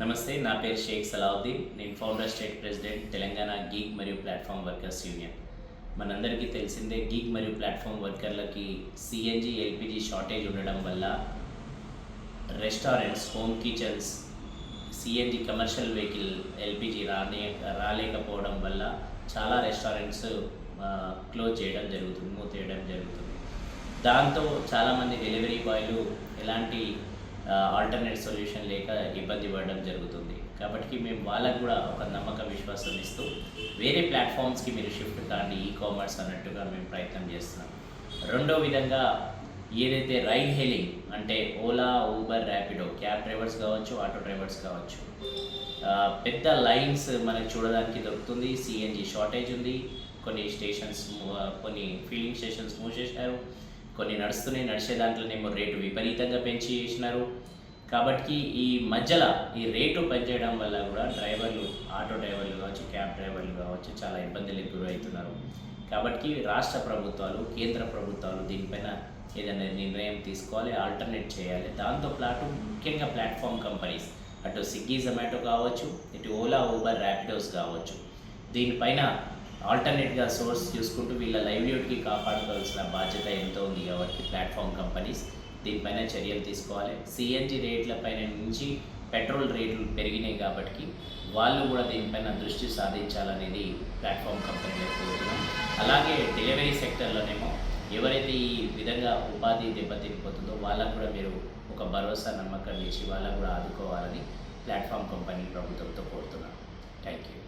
నమస్తే, నా పేరు షేక్ సలావుద్దీన్. నేను founder state president Telangana gig మరియు ప్లాట్ఫామ్ వర్కర్స్ యూనియన్. మనందరికీ తెలిసిందే, గీగ్ మరియు ప్లాట్ఫామ్ వర్కర్లకి సిఎన్జి ఎల్పిజి షార్టేజ్ ఉండడం వల్ల restaurants, home kitchens, CNG commercial vehicle LPG రాలేకపోవడం వల్ల చాలా రెస్టారెంట్స్ క్లోజ్ చేయడం జరుగుతుంది, మూతేయడం జరుగుతుంది. దాంతో చాలామంది డెలివరీ బాయ్లు ఎలాంటి ఆల్టర్నేట్ సొల్యూషన్ లేక ఇబ్బంది పడడం జరుగుతుంది. కాబట్టి మేము వాళ్ళకు కూడా ఒక నమ్మక విశ్వాసం ఇస్తూ వేరే ప్లాట్ఫామ్స్కి మీరు షిఫ్ట్ కాండి, ఈ-కామర్స్ అన్నట్టుగా మేము ప్రయత్నం చేస్తున్నాం. రెండో విధంగా ఏదైతే రైడ్ హెయిలింగ్ అంటే Ola, Uber, Rapido, cab drivers కావచ్చు, ఆటో డ్రైవర్స్ కావచ్చు, పెద్ద లైన్స్ మనకు చూడడానికి దొరుకుతుంది. సిఎన్జి షార్టేజ్ ఉంది. కొన్ని స్టేషన్స్, కొన్ని ఫిల్లింగ్ స్టేషన్స్ మూసేశారు, కొన్ని నడిచే దాంట్లోనేమో రేటు విపరీతంగా పెంచి చేసినారు. కాబట్టి ఈ మధ్యలో ఈ రేటు పెంచడం వల్ల కూడా డ్రైవర్లు, ఆటో డ్రైవర్లు కావచ్చు, క్యాబ్ డ్రైవర్లు కావచ్చు చాలా ఇబ్బందులకు గురవుతున్నారు. కాబట్టి రాష్ట్ర ప్రభుత్వాలు, కేంద్ర ప్రభుత్వాలు దీనిపైన ఏదైనా నిర్ణయం తీసుకోవాలి, ఆల్టర్నేట్ చేయాలి. దాంతోపాటు ముఖ్యంగా ప్లాట్ఫామ్ కంపెనీస్, అటు స్విగ్గీ, జొమాటో కావచ్చు, ఇటు ఓలా, ఊబర్, ర్యాపిడోస్ కావచ్చు, దీనిపైన ఆల్టర్నేట్గా సోర్స్ చూసుకుంటూ వీళ్ళ లైవ్లీహుడ్కి కాపాడుకోవాల్సిన బాధ్యత ఎంతో ఉంది. కాబట్టి ప్లాట్ఫామ్ కంపెనీస్ దీనిపైన చర్యలు తీసుకోవాలి. సిఎన్జి రేట్ల పైన నుంచి పెట్రోల్ రేట్లు పెరిగినాయి కాబట్టి వాళ్ళు కూడా దీనిపైన దృష్టి సాధించాలనేది ప్లాట్ఫామ్ కంపెనీలకు కోరుతున్నాం. అలాగే డెలివరీ సెక్టర్లోనేమో ఎవరైతే ఈ విధంగా ఉపాధి దెబ్బతినిపోతుందో వాళ్ళకు కూడా మీరు ఒక భరోసా, నమ్మకం ఇచ్చి వాళ్ళకు కూడా ఆదుకోవాలని ప్లాట్ఫామ్ కంపెనీ ప్రభుత్వంతో కోరుతున్నాం. Thank you.